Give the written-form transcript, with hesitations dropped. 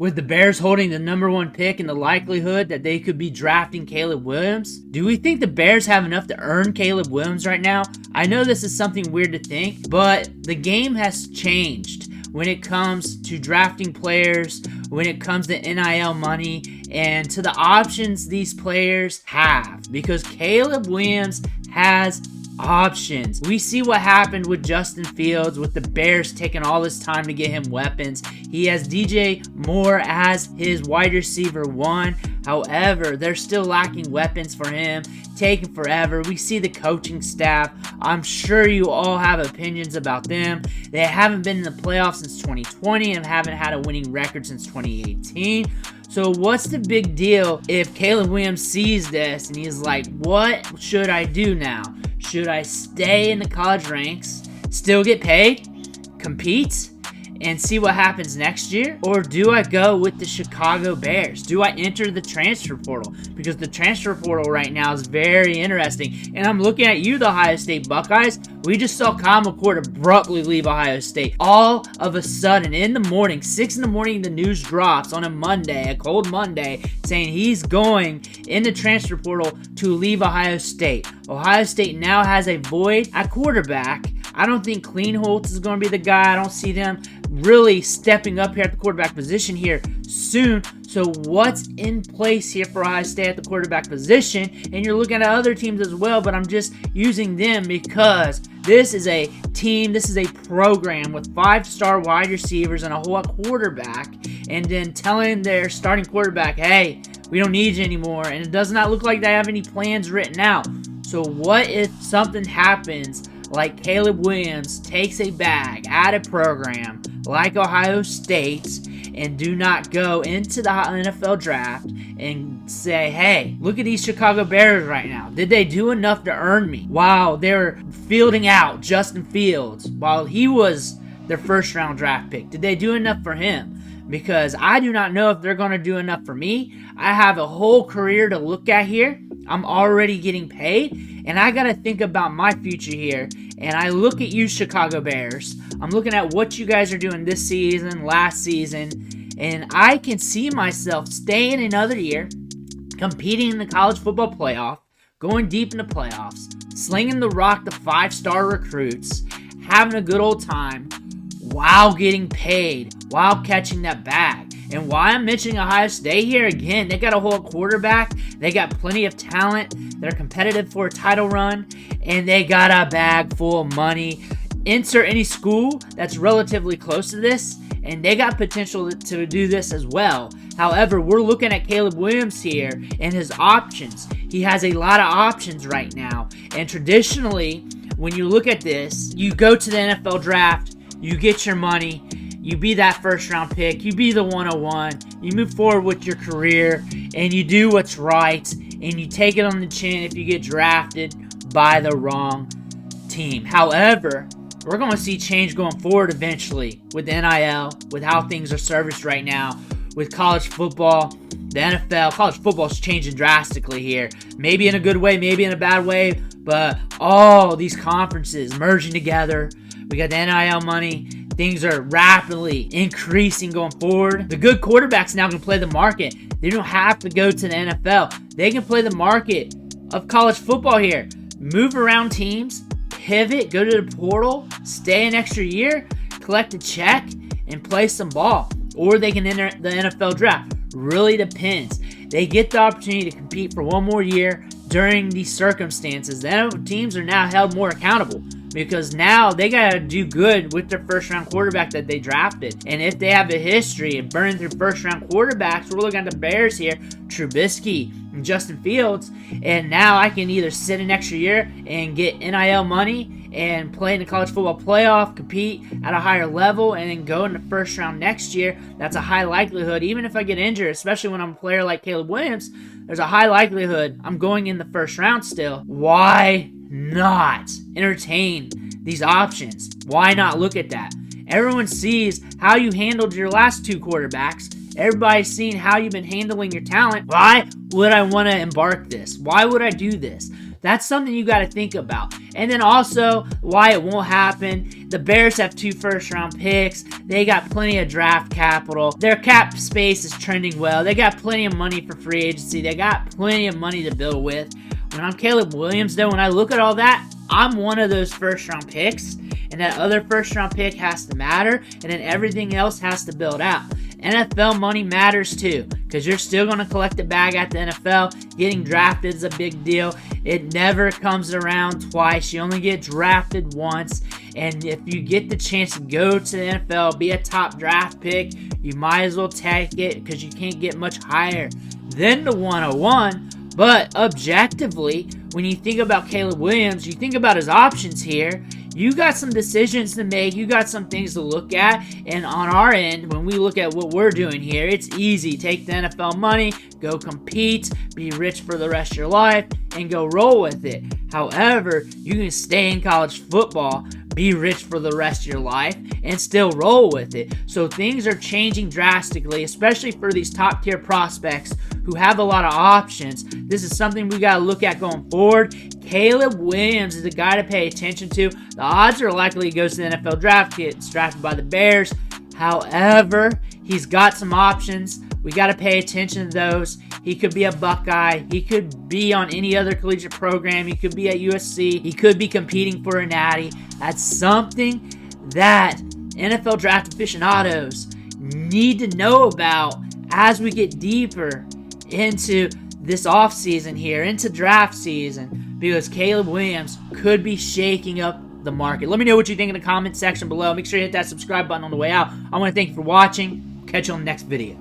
With the Bears holding the #1 pick and the likelihood that they could be drafting Caleb Williams, do we think the Bears have enough to earn Caleb Williams right now? I know this is something weird to think, but the game has changed when it comes to drafting players, when it comes to NIL money, and to the options these players have. Because Caleb Williams has options. We see what happened with Justin Fields, with the Bears taking all this time to get him weapons. He has DJ Moore as his wide receiver 1. However, they're still lacking weapons for him, taking forever. We see the coaching staff. I'm sure you all have opinions about them. They haven't been in the playoffs since 2020 and haven't had a winning record since 2018. So what's the big deal if Caleb Williams sees this and he's like, what should I do now? Should I stay in the college ranks, still get paid, compete, and see what happens next year? Or do I go with the Chicago Bears? Do I enter the transfer portal? Because the transfer portal right now is very interesting. And I'm looking at you, the Ohio State Buckeyes. We just saw Kyle McCord abruptly leave Ohio State. All of a sudden, in the morning, 6 in the morning, the news drops on a Monday, a cold Monday, saying he's going in the transfer portal to leave Ohio State. Ohio State now has a void at quarterback. I don't think Kleinholtz is going to be the guy. I don't see them really stepping up here at the quarterback position here soon. So what's in place here for Ohio State at the quarterback position? And you're looking at other teams as well, but I'm just using them because this is a team, this is a program with 5-star wide receivers and a whole quarterback, and then telling their starting quarterback, hey, we don't need you anymore, and it does not look like they have any plans written out. So what if something happens like Caleb Williams takes a bag at a program like Ohio State and do not go into the NFL draft and say, hey, look at these Chicago Bears right now. Did they do enough to earn me? While they're fielding out Justin Fields, while he was their first-round draft pick, did they do enough for him? Because I do not know if they're going to do enough for me. I have a whole career to look at here. I'm already getting paid, and I got to think about my future here. And I look at you, Chicago Bears. I'm looking at what you guys are doing this season, last season, and I can see myself staying another year, competing in the college football playoff, going deep in the playoffs, slinging the rock to 5-star recruits, having a good old time, while getting paid, while catching that bag. And why I'm mentioning Ohio State here, again, they got a whole quarterback, they got plenty of talent, they're competitive for a title run, and they got a bag full of money. Insert any school that's relatively close to this, and they got potential to do this as well. However, we're looking at Caleb Williams here and his options. He has a lot of options right now, and traditionally, when you look at this, you go to the NFL draft, you get your money, you be that first-round pick, you be the 101, you move forward with your career, and you do what's right, and you take it on the chin if you get drafted by the wrong team. However, we're going to see change going forward eventually with NIL, with how things are serviced right now, with college football, the NFL. College football is changing drastically here. Maybe in a good way, maybe in a bad way, but all these conferences merging together. We got the NIL money. Things are rapidly increasing going forward. The good quarterbacks now can play the market. They don't have to go to the NFL. They can play the market of college football here. Move around teams, pivot, go to the portal, stay an extra year, collect a check, and play some ball. Or they can enter the NFL draft. Really depends. They get the opportunity to compete for one more year during these circumstances. The teams are now held more accountable, because now they got to do good with their first-round quarterback that they drafted. And if they have a history of burning through first-round quarterbacks, we're looking at the Bears here, Trubisky and Justin Fields, and now I can either sit an extra year and get NIL money and play in the college football playoff, compete at a higher level, and then go in the first round next year. That's a high likelihood. Even if I get injured, especially when I'm a player like Caleb Williams, there's a high likelihood I'm going in the first round still. Why not entertain these options? Why not look at that? Everyone sees how you handled your last two quarterbacks. Everybody's seen how you've been handling your talent. Why would I want to embark this? Why would I do this? That's something you got to think about. And then also why it won't happen. The Bears have 2 first-round picks. They got plenty of draft capital. Their cap space is trending well. They got plenty of money for free agency. They got plenty of money to build with. When I'm Caleb Williams, though, when I look at all that, I'm one of those first-round picks, and that other first-round pick has to matter, and then everything else has to build out. NFL money matters too, because you're still going to collect a bag at the NFL. Getting drafted is a big deal. It never comes around twice. You only get drafted once, and if you get the chance to go to the NFL, be a top draft pick, you might as well take it, because you can't get much higher than the 101. But objectively, when you think about Caleb Williams, you think about his options here, you got some decisions to make, you got some things to look at, and on our end, when we look at what we're doing here, it's easy. Take the NFL money, go compete, be rich for the rest of your life, and go roll with it. However, you can stay in college football, be rich for the rest of your life, and still roll with it. So things are changing drastically, especially for these top tier prospects who have a lot of options. This is something we got to look at going forward. Caleb Williams is the guy to pay attention to. The odds are likely he goes to the NFL draft, gets drafted by the Bears. However, he's got some options. We got to pay attention to those. He could be a Buckeye. He could be on any other collegiate program. He could be at USC. He could be competing for a natty. That's something that NFL draft aficionados need to know about as we get deeper into this offseason here, into draft season, because Caleb Williams could be shaking up the market. Let me know what you think in the comment section below. Make sure you hit that subscribe button on the way out. I want to thank you for watching. Catch you on the next video.